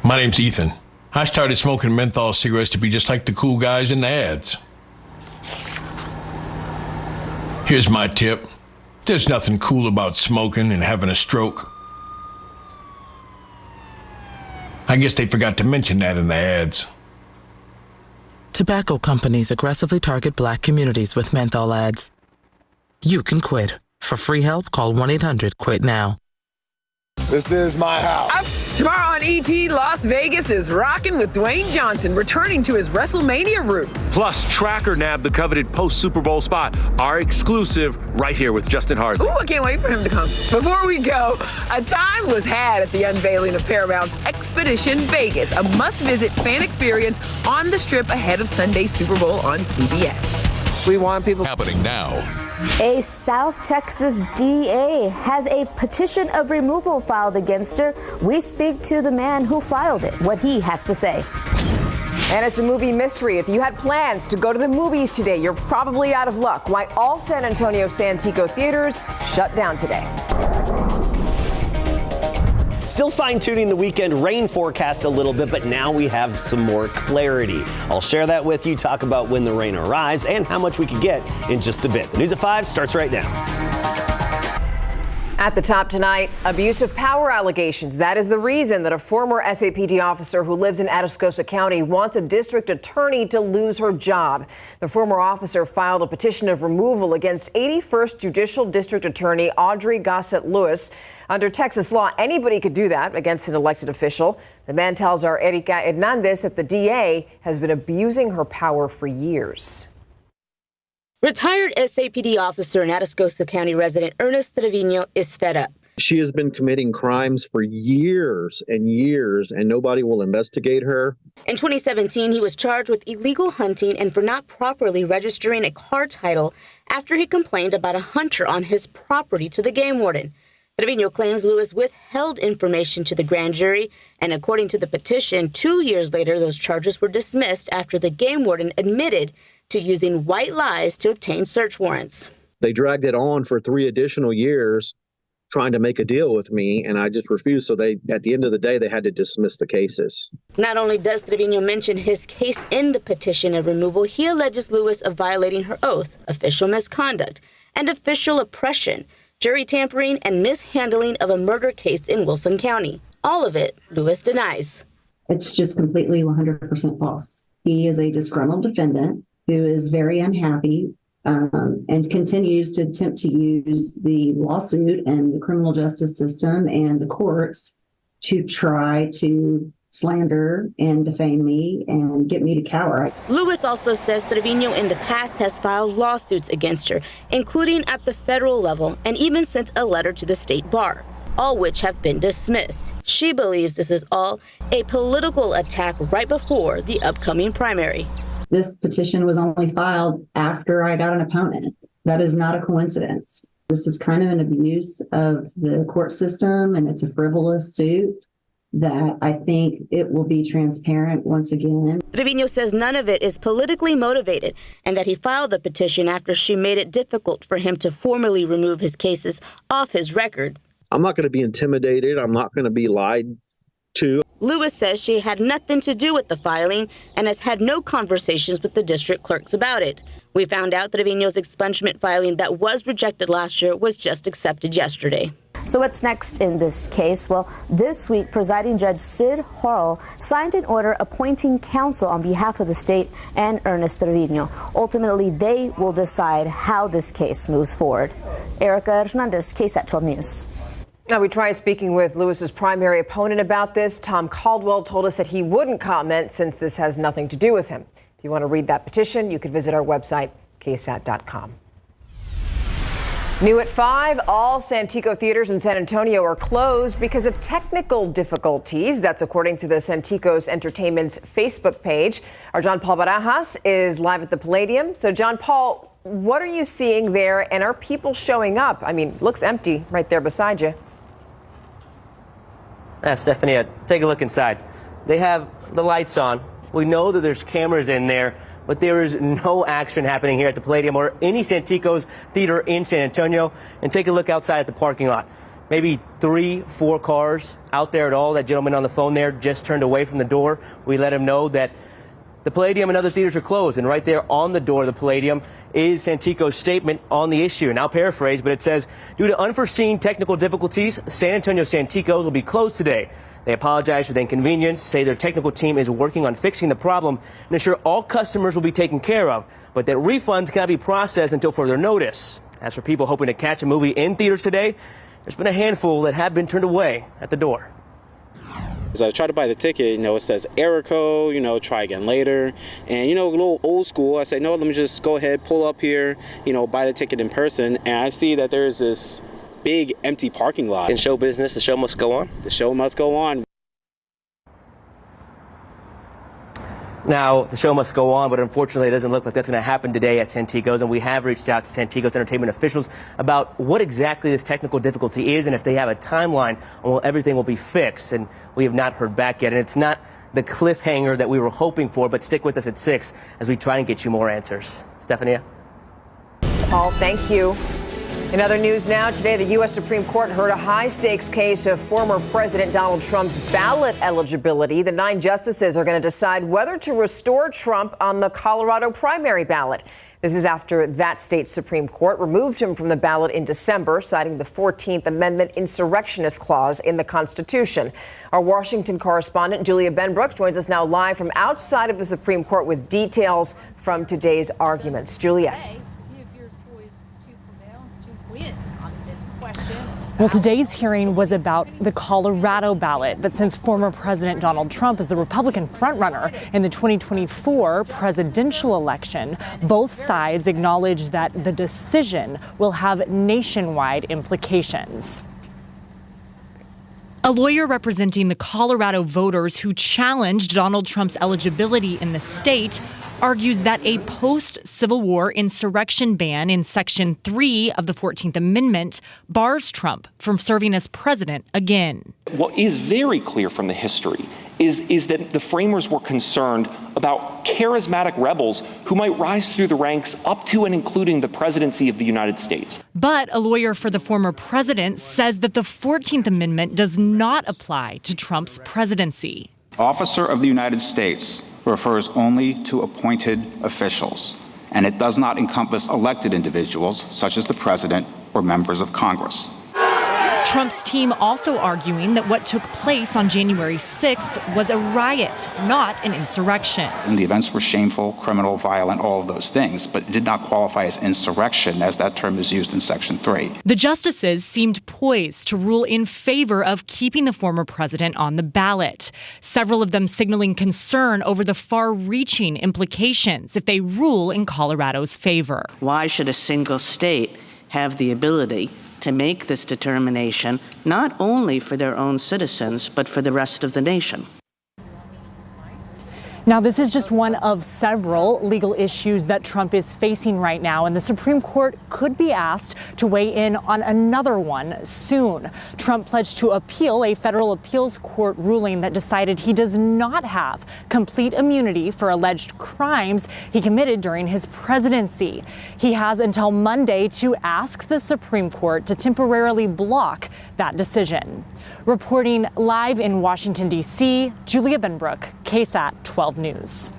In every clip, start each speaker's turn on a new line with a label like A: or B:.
A: My name's Ethan. I started smoking menthol cigarettes to be just like the cool guys in the ads. Here's my tip. There's nothing cool about smoking and having a stroke. I guess they forgot to mention that in the ads.
B: Tobacco companies aggressively target black communities with menthol ads. You can quit. For free help, call 1-800-QUIT-NOW.
C: This is my house.
D: Tomorrow on ET, Las Vegas is rocking with Dwayne Johnson returning to his WrestleMania roots.
E: Plus, Tracker nabbed the coveted post-Super Bowl spot, our exclusive, right here with Justin Hartley.
D: Ooh, I can't wait for him to come. Before we go, a time was had at the unveiling of Paramount's Expedition Vegas, a must-visit fan experience on the Strip ahead of Sunday's Super Bowl on CBS. We want people...
F: Happening now.
G: A South Texas DA has a petition of removal filed against her. We speak to the man who filed it, what he has to say.
D: And it's a movie mystery. If you had plans to go to the movies today, you're probably out of luck. Why all San Antonio Santico theaters shut down today.
H: Still fine-tuning the weekend rain forecast a little bit, but now we have some more clarity. I'll share that with you, talk about when the rain arrives and how much we could get in just a bit. The News at 5 starts right now.
D: At the top tonight, abuse of power allegations. That is the reason that a former SAPD officer who lives in Atascosa County wants a district attorney to lose her job. The former officer filed a petition of removal against 81st Judicial District Attorney Audrey Gossett Lewis. Under Texas law, anybody could do that against an elected official. The man tells our Erika Hernandez that the DA has been abusing her power for years.
I: Retired SAPD officer and Atascosa County resident Ernest Trevino is fed up.
J: She has been committing crimes for years and years, and nobody will investigate her.
I: In 2017, he was charged with illegal hunting and for not properly registering a car title after he complained about a hunter on his property to the game warden. Trevino claims Lewis withheld information to the grand jury, and according to the petition, 2 years later, those charges were dismissed after the game warden admitted to using white lies to obtain search warrants.
J: They dragged it on for 3 additional years trying to make a deal with me, and I just refused. So at the end of the day, they had to dismiss the cases.
I: Not only does Trevino mention his case in the petition of removal, he alleges Lewis of violating her oath, official misconduct, and official oppression, jury tampering, and mishandling of a murder case in Wilson County. All of it, Lewis denies.
K: It's just completely 100% false. He is a disgruntled defendant who is very unhappy and continues to attempt to use the lawsuit and the criminal justice system and the courts to try to slander and defame me and get me to cower.
I: Lewis also says Trevino in the past has filed lawsuits against her, including at the federal level, and even sent a letter to the state bar, all which have been dismissed. She believes this is all a political attack right before the upcoming primary.
K: This petition was only filed after I got an opponent. That is not a coincidence. This is kind of an abuse of the court system, and it's a frivolous suit that I think it will be transparent once again.
I: Trevino says none of it is politically motivated and that he filed the petition after she made it difficult for him to formally remove his cases off his record.
J: I'm not going to be intimidated. I'm not going to be lied to.
I: Lewis says she had nothing to do with the filing and has had no conversations with the district clerks about it. We found out that Trevino's expungement filing that was rejected last year was just accepted yesterday.
G: So what's next in this case? Well, this week, presiding judge Sid Harrell signed an order appointing counsel on behalf of the state and Ernest Trevino. Ultimately, they will decide how this case moves forward. Erika Hernandez, KSAT 12 News.
D: Now, we tried speaking with Lewis's primary opponent about this. Tom Caldwell told us that he wouldn't comment since this has nothing to do with him. If you want to read that petition, you can visit our website, ksat.com. New at 5, all Santico theaters in San Antonio are closed because of technical difficulties. That's according to the Santikos Entertainment's Facebook page. Our John Paul Barajas is live at the Palladium. So, John Paul, what are you seeing there, and are people showing up? I mean, looks empty right there beside you.
L: Stephanie, take a look inside. They have the lights on. We know that there's cameras in there, but there is no action happening here at the Palladium or any Santikos theater in San Antonio. And take a look outside at the parking lot. maybe 3-4 cars out there at all. That gentleman on the phone there just turned away from the door. We let him know that the Palladium and other theaters are closed, and right there on the door of the Palladium is Santico's statement on the issue. And I'll paraphrase, but it says, due to unforeseen technical difficulties, San Antonio Santikos will be closed today. They apologize for the inconvenience, say their technical team is working on fixing the problem, and ensure all customers will be taken care of, but that refunds cannot be processed until further notice. As for people hoping to catch a movie in theaters today, there's been a handful that have been turned away at the door.
F: As I try to buy the ticket, it says error code, try again later. And, a little old school, I say, no, let me just go ahead, pull up here, buy the ticket in person. And I see that there's this big empty parking lot.
L: In show business, the show must go on.
F: The show must go on.
L: Now, the show must go on, but unfortunately, it doesn't look like that's going to happen today at Santikos, and we have reached out to Santikos Entertainment officials about what exactly this technical difficulty is and if they have a timeline on when everything will be fixed, and we have not heard back yet, and it's not the cliffhanger that we were hoping for, but stick with us at 6 as we try and get you more answers. Stephanie?
D: Paul, thank you. In other news now, today the U.S. Supreme Court heard a high-stakes case of former President Donald Trump's ballot eligibility. The 9 justices are going to decide whether to restore Trump on the Colorado primary ballot. This is after that state's Supreme Court removed him from the ballot in December, citing the 14th Amendment insurrectionist clause in the Constitution. Our Washington correspondent, Julia Benbrook, joins us now live from outside of the Supreme Court with details from today's arguments. Julia.
M: Well, today's hearing was about the Colorado ballot, but since former President Donald Trump is the Republican frontrunner in the 2024 presidential election, both sides acknowledge that the decision will have nationwide implications. A lawyer representing the Colorado voters who challenged Donald Trump's eligibility in the state argues that a post-Civil War insurrection ban in Section 3 of the 14th Amendment bars Trump from serving as president again.
N: What is very clear from the history is that the framers were concerned about charismatic rebels who might rise through the ranks up to and including the presidency of the United States.
M: But a lawyer for the former president says that the 14th Amendment does not apply to Trump's presidency.
O: Officer of the United States refers only to appointed officials, and it does not encompass elected individuals such as the president or members of Congress.
M: Trump's team also arguing that what took place on January 6th was a riot, not an insurrection.
O: And the events were shameful, criminal, violent, all of those things, but it did not qualify as insurrection as that term is used in Section 3.
M: The justices seemed poised to rule in favor of keeping the former president on the ballot, several of them signaling concern over the far-reaching implications if they rule in Colorado's favor.
P: Why should a single state have the ability to make this determination, not only for their own citizens, but for the rest of the nation?
M: Now, this is just one of several legal issues that Trump is facing right now, and the Supreme Court could be asked to weigh in on another one soon. Trump pledged to appeal a federal appeals court ruling that decided he does not have complete immunity for alleged crimes he committed during his presidency. He has until Monday to ask the Supreme Court to temporarily block that decision. Reporting live in Washington, D.C., Julia Benbrook, KSAT 12 News.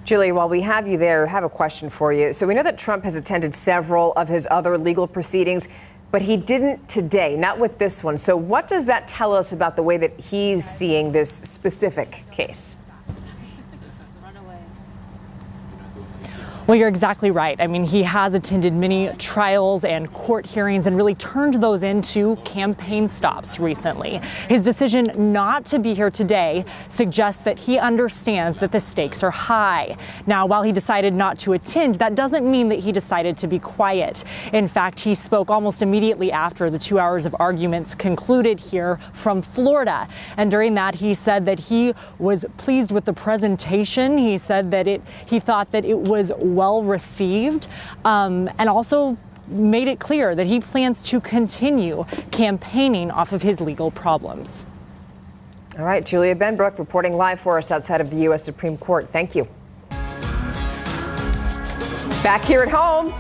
D: Julie, while we have you there, I have a question for you. So we know that Trump has attended several of his other legal proceedings, but he didn't today, not with this one. So what does that tell us about the way that he's seeing this specific case?
M: Well, you're exactly right. I mean, he has attended many trials and court hearings and really turned those into campaign stops recently. His decision not to be here today suggests that he understands that the stakes are high. Now, while he decided not to attend, that doesn't mean that he decided to be quiet. In fact, he spoke almost immediately after the 2 hours of arguments concluded here from Florida. And during that, he said that he was pleased with the presentation. He said that he thought that it was well received, and also made it clear that he plans to continue campaigning off of his legal problems.
D: All right, Julia Benbrook reporting live for us outside of the U.S. Supreme Court. Thank you. Back here at home.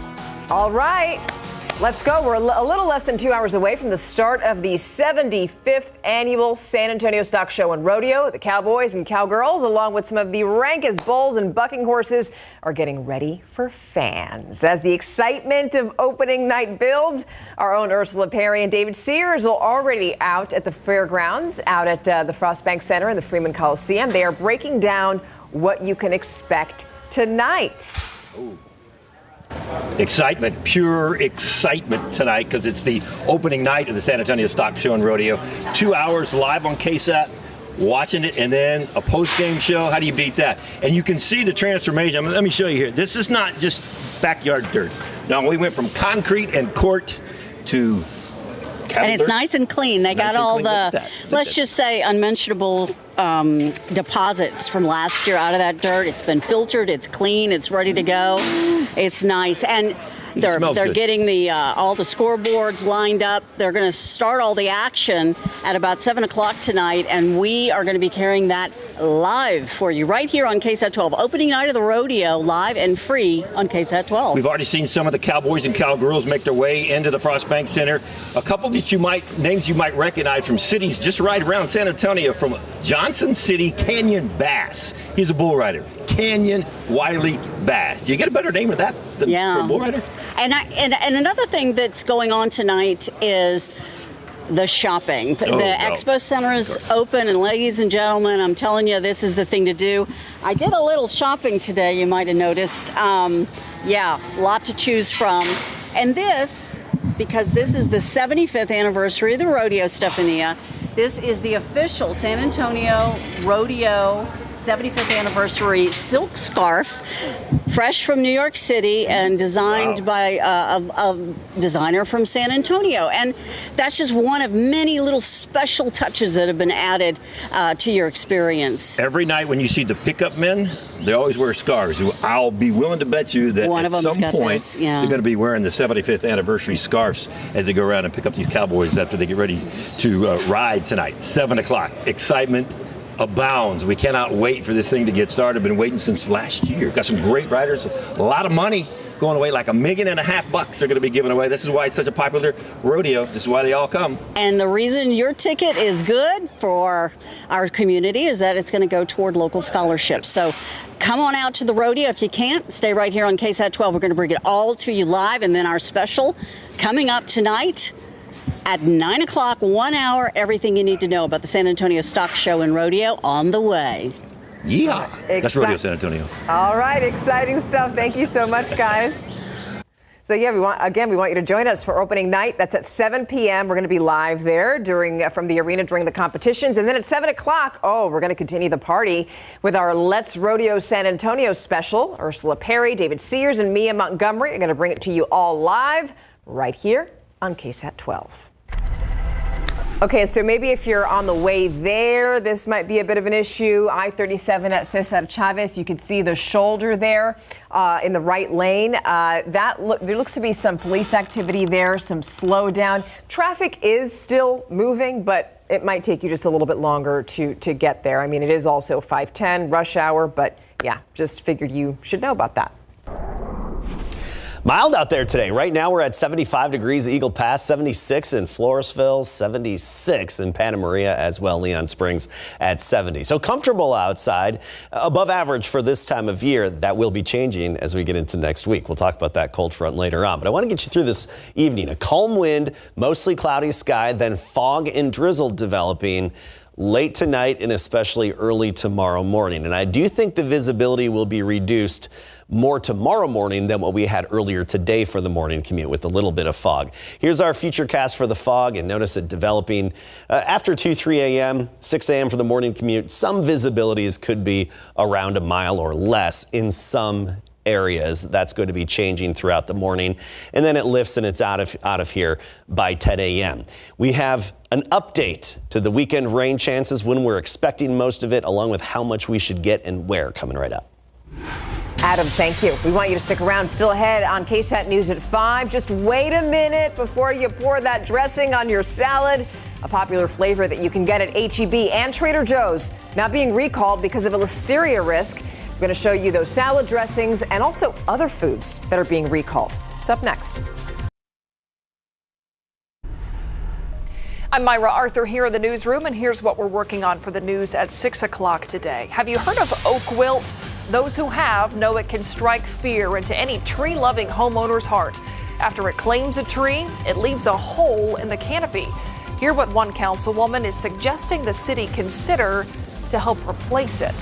D: All right. Let's go. We're a little less than 2 hours away from the start of the 75th annual San Antonio Stock Show and Rodeo. The cowboys and cowgirls, along with some of the rankest bulls and bucking horses, are getting ready for fans. As the excitement of opening night builds, our own Ursula Perry and David Sears are already out at the fairgrounds, out at the Frostbank Center and the Freeman Coliseum. They are breaking down what you can expect tonight.
Q: Ooh. Excitement, pure excitement tonight, because it's the opening night of the San Antonio Stock Show and Rodeo. 2 hours live on KSAT, watching it, and then a post-game show. How do you beat that? And you can see the transformation. Let me show you here. This is not just backyard dirt. No, we went from concrete and court to
R: and it's nice and clean. They got all the, let's just say, unmentionable deposits from last year out of that dirt. It's been filtered. It's clean. It's ready to go. It's nice. And they're getting the all the scoreboards lined up. They're going to start all the action at about 7 o'clock tonight, and we are going to be carrying that live for you right here on KSAT 12. Opening night of the rodeo, live and free on KSAT 12.
Q: We've already seen some of the cowboys and cowgirls make their way into the Frostbank Center. A couple that names you might recognize from cities just right around San Antonio, from Johnson City, Canyon Bass. He's a bull rider. Canyon Wiley Bass. Do you get a better name of that than for a bull rider?
R: And another thing that's going on tonight is the shopping. The Expo Center is open, and ladies and gentlemen, I'm telling you, this is the thing to do. I did a little shopping today, you might have noticed. A lot to choose from. And this, because this is the 75th anniversary of the rodeo, Stephania, this is the official San Antonio Rodeo 75th anniversary silk scarf, fresh from New York City and designed by a designer from San Antonio. And that's just one of many little special touches that have been added to your experience.
Q: Every night when you see the pickup men, they always wear scarves. I'll be willing to bet you that at some point they're going to be wearing the 75th anniversary scarves as they go around and pick up these cowboys after they get ready to ride tonight. 7 o'clock. Excitement abounds. We cannot wait for this thing to get started. Been waiting since last year. Got some great riders, a lot of money going away, like $1.5 million they're going to be giving away. This is why it's such a popular rodeo. This is why they all come.
R: And the reason your ticket is good for our community is that it's going to go toward local scholarships. So come on out to the rodeo. If you can't, stay right here on KSAT 12. We're going to bring it all to you live, and then our special coming up tonight at 9 o'clock, 1 hour, everything you need to know about the San Antonio Stock Show and Rodeo on the way.
Q: Yeah, that's Rodeo San Antonio.
D: All right, exciting stuff. Thank you so much, guys. So yeah, we want you to join us for opening night. That's at 7 p.m. We're going to be live there from the arena during the competitions. And then at 7 o'clock, we're going to continue the party with our Let's Rodeo San Antonio special. Ursula Perry, David Sears, and Mia Montgomery are going to bring it to you all live right here on KSAT 12. Okay, so maybe if you're on the way there, this might be a bit of an issue. I-37 at Cesar Chavez, you can see the shoulder there in the right lane. There looks to be some police activity there, some slowdown. Traffic is still moving, but it might take you just a little bit longer to get there. I mean, it is also 5:10 rush hour, but yeah, just figured you should know about that.
H: Mild out there today. Right now we're at 75 degrees Eagle Pass, 76 in Floresville, 76 in Santa Maria as well. Leon Springs at 70. So comfortable outside, above average for this time of year. That will be changing as we get into next week. We'll talk about that cold front later on. But I want to get you through this evening. A calm wind, mostly cloudy sky, then fog and drizzle developing late tonight and especially early tomorrow morning. And I do think the visibility will be reduced more tomorrow morning than what we had earlier today for the morning commute with a little bit of fog. Here's our future cast for the fog, and notice it developing after 3 a.m., 6 a.m. for the morning commute. Some visibilities could be around a mile or less in some areas. That's going to be changing throughout the morning, and then it lifts and it's out of here by 10 a.m. We have an update to the weekend rain chances, when we're expecting most of it, along with how much we should get and where, coming right up.
D: Adam, thank you. We want you to stick around. Still ahead on KSAT News at 5. Just wait a minute before you pour that dressing on your salad. A popular flavor that you can get at H-E-B and Trader Joe's now being recalled because of a listeria risk. We're going to show you those salad dressings and also other foods that are being recalled. It's up next.
S: I'm Myra Arthur here in the newsroom, and here's what we're working on for the news at 6 o'clock today. Have you heard of oak wilt? Those who have know it can strike fear into any tree-loving homeowner's heart. After it claims a tree, it leaves a hole in the canopy. Hear what one councilwoman is suggesting the city consider to help replace it.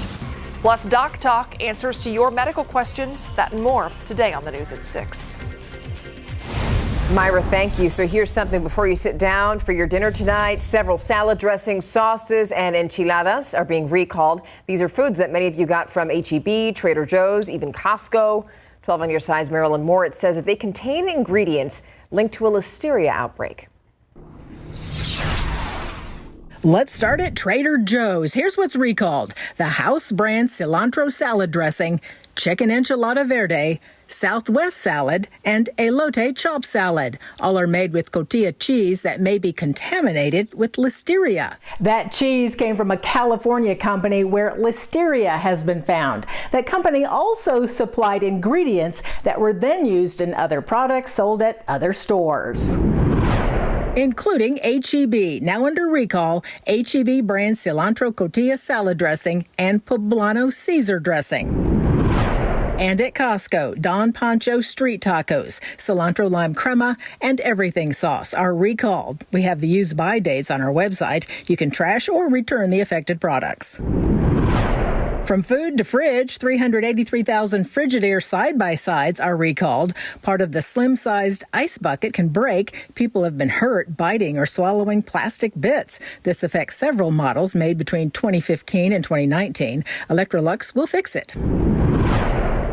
S: Plus, Doc Talk answers to your medical questions. That and more today on the news at 6.
D: Myra, thank you. So here's something before you sit down for your dinner tonight. Several salad dressings, sauces, and enchiladas are being recalled. These are foods that many of you got from H-E-B, Trader Joe's, even Costco. 12 on your side's Marilyn Moritz says that they contain ingredients linked to a listeria outbreak.
T: Let's start at Trader Joe's. Here's what's recalled: the house brand cilantro salad dressing, chicken enchilada verde, Southwest salad, and elote chopped salad. All are made with cotija cheese that may be contaminated with listeria.
U: That cheese came from a California company where listeria has been found. That company also supplied ingredients that were then used in other products sold at other stores,
T: including H-E-B, now under recall, H-E-B brand cilantro cotija salad dressing and poblano Caesar dressing. And at Costco, Don Pancho street tacos, cilantro lime crema, and everything sauce are recalled. We have the use-by dates on our website. You can trash or return the affected products. From food to fridge, 383,000 Frigidaire side-by-sides are recalled. Part of the slim-sized ice bucket can break. People have been hurt biting or swallowing plastic bits. This affects several models made between 2015 and 2019. Electrolux will fix it.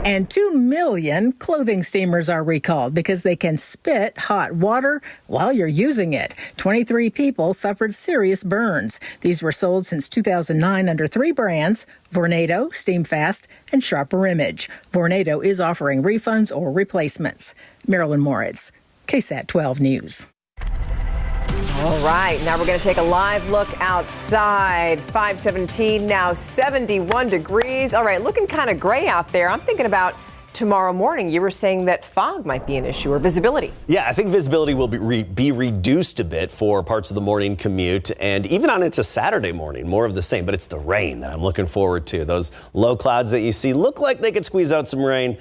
T: And 2 million clothing steamers are recalled because they can spit hot water while you're using it. 23 people suffered serious burns. These were sold since 2009 under 3 brands: Vornado, Steamfast, and Sharper Image. Vornado is offering refunds or replacements. Marilyn Moritz, KSAT 12 News.
D: All right, now we're going to take a live look outside. 517, now 71 degrees. All right, looking kind of gray out there. I'm thinking about tomorrow morning. You were saying that fog might be an issue, or visibility.
H: Yeah, I think visibility will be reduced a bit for parts of the morning commute, and even on into Saturday morning, more of the same. But it's the rain that I'm looking forward to. Those low clouds that you see look like they could squeeze out some rain.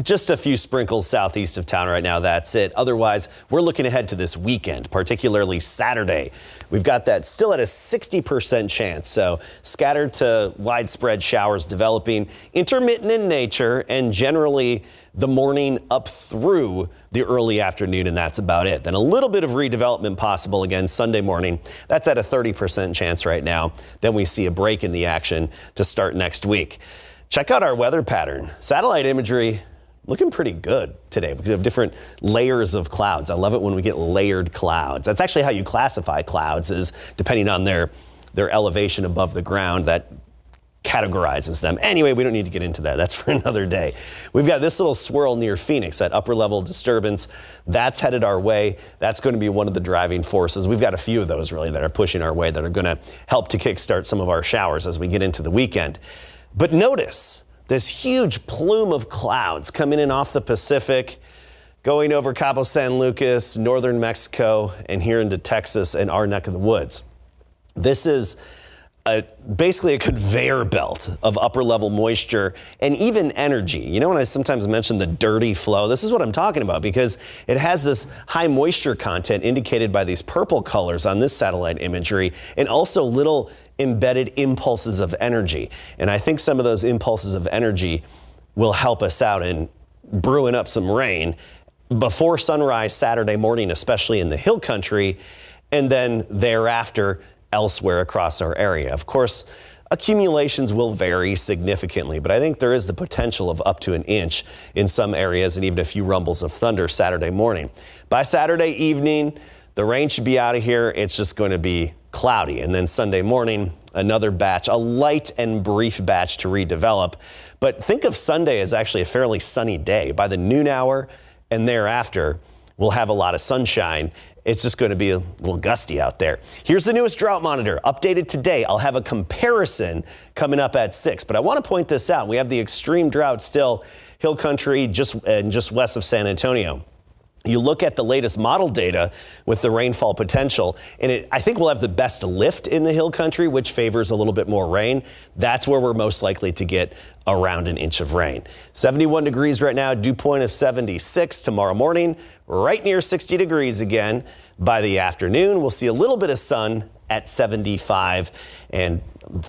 H: Just a few sprinkles southeast of town right now. That's it. Otherwise, we're looking ahead to this weekend, particularly Saturday. We've got that still at a 60% chance. So scattered to widespread showers developing, intermittent in nature, and generally the morning up through the early afternoon. And that's about it. Then a little bit of redevelopment possible again Sunday morning. That's at a 30% chance right now. Then we see a break in the action to start next week. Check out our weather pattern. Satellite imagery looking pretty good today. We have different layers of clouds. I love it when we get layered clouds. That's actually how you classify clouds, is depending on their elevation above the ground. That categorizes them. Anyway, we don't need to get into that. That's for another day. We've got this little swirl near Phoenix, that upper level disturbance. That's headed our way. That's going to be one of the driving forces. We've got a few of those really that are pushing our way, that are going to help to kickstart some of our showers as we get into the weekend. But notice this huge plume of clouds coming in off the Pacific, going over Cabo San Lucas, northern Mexico, and here into Texas and our neck of the woods. This is basically a conveyor belt of upper level moisture and even energy. You know, when I sometimes mention the dirty flow, this is what I'm talking about, because it has this high moisture content indicated by these purple colors on this satellite imagery, and also little embedded impulses of energy. And I think some of those impulses of energy will help us out in brewing up some rain before sunrise Saturday morning, especially in the hill country, and then thereafter elsewhere across our area. Of course, accumulations will vary significantly, but I think there is the potential of up to an inch in some areas, and even a few rumbles of thunder Saturday morning. By Saturday evening, the rain should be out of here. It's just going to be cloudy. And then Sunday morning, another batch, a light and brief batch to redevelop. But think of Sunday as actually a fairly sunny day. By the noon hour and thereafter, we'll have a lot of sunshine. It's just going to be a little gusty out there. Here's the newest drought monitor, updated today. I'll have a comparison coming up at 6. But I want to point this out. We have the extreme drought still, hill country just west of San Antonio. You look at the latest model data with the rainfall potential, and I think we'll have the best lift in the hill country, which favors a little bit more rain. That's where we're most likely to get around an inch of rain. 71 degrees right now, dew point of 76 tomorrow morning, right near 60 degrees again. By the afternoon, we'll see a little bit of sun at 75, and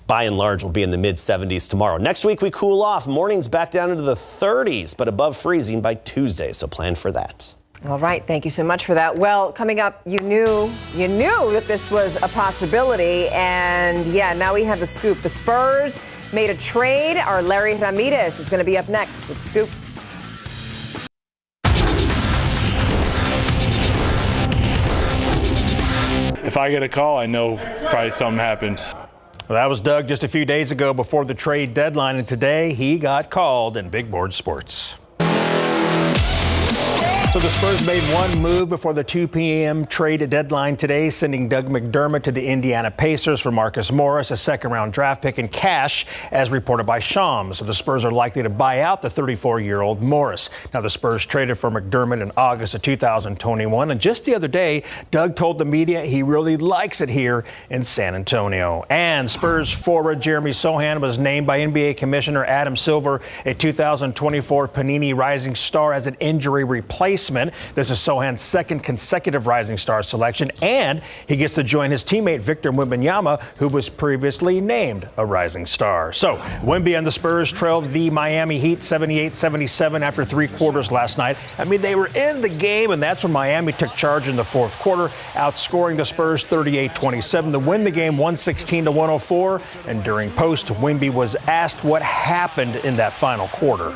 H: by and large, we'll be in the mid-70s tomorrow. Next week, we cool off. Mornings back down into the 30s, but above freezing by Tuesday, so plan for that.
D: All right. Thank you so much for that. Well, coming up, you knew that this was a possibility. And yeah, now we have the scoop. The Spurs made a trade. Our Larry Ramirez is going to be up next with the scoop.
A: If I get a call, I know probably something happened.
V: Well, that was Doug just a few days ago before the trade deadline. And today he got called in Big Board Sports. So the Spurs made one move before the 2 p.m. trade deadline today, sending Doug McDermott to the Indiana Pacers for Marcus Morris, a second-round draft pick, and cash, as reported by Shams. So the Spurs are likely to buy out the 34-year-old Morris. Now, the Spurs traded for McDermott in August of 2021, and just the other day, Doug told the media he really likes it here in San Antonio. And Spurs forward Jeremy Sohan was named by NBA Commissioner Adam Silver a 2024 Panini Rising Star as an injury replacement. This is Sohan's second consecutive Rising Star selection, and he gets to join his teammate Victor Wembanyama, who was previously named a Rising Star. So Wemby and the Spurs trailed the Miami Heat 78-77 after 3 quarters last night. I mean, they were in the game, and that's when Miami took charge in the 4th quarter, outscoring the Spurs 38-27 to win the game 116-104. And during post, Wemby was asked what happened in that final quarter.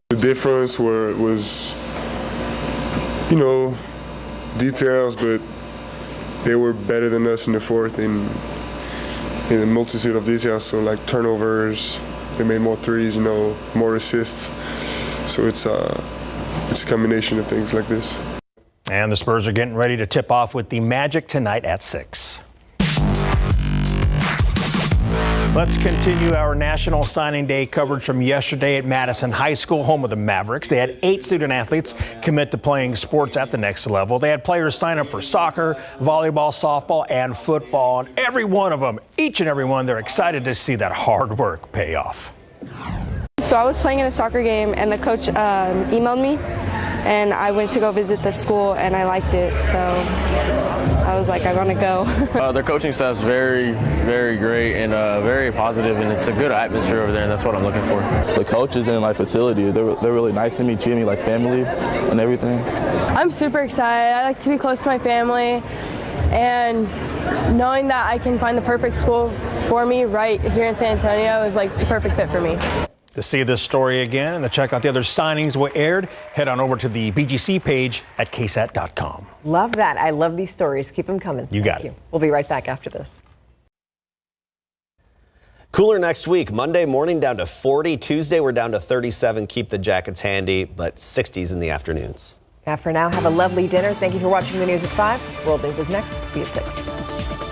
C: The difference was, details, but they were better than us in the 4th in a multitude of details. So like turnovers, they made more threes, more assists. So it's a combination of things like this.
V: And the Spurs are getting ready to tip off with the Magic tonight at 6. Let's continue our National Signing Day coverage from yesterday at Madison High School, home of the Mavericks. They had 8 student athletes commit to playing sports at the next level. They had players sign up for soccer, volleyball, softball, and football. And every one of them, each and every one, they're excited to see that hard work pay off.
W: So I was playing in a soccer game, and the coach emailed me, and I went to go visit the school, and I liked it. So I was like, I want to go.
X: Their coaching staff's very, very great and very positive, and it's a good atmosphere over there, and that's what I'm looking for.
Y: The coaches and facility, they're really nice to me, treat me like family and everything.
W: I'm super excited. I like to be close to my family, and knowing that I can find the perfect school for me right here in San Antonio is like the perfect fit for me.
V: To see this story again and to check out the other signings we aired, head on over to the BGC page at KSAT.com.
D: Love that. I love these stories. Keep them coming.
V: You got it.
D: We'll be right back after this.
H: Cooler next week. Monday morning down to 40. Tuesday we're down to 37. Keep the jackets handy, but 60s in the afternoons.
D: Yeah, for now, have a lovely dinner. Thank you for watching the news at 5. World News is next. See you at 6.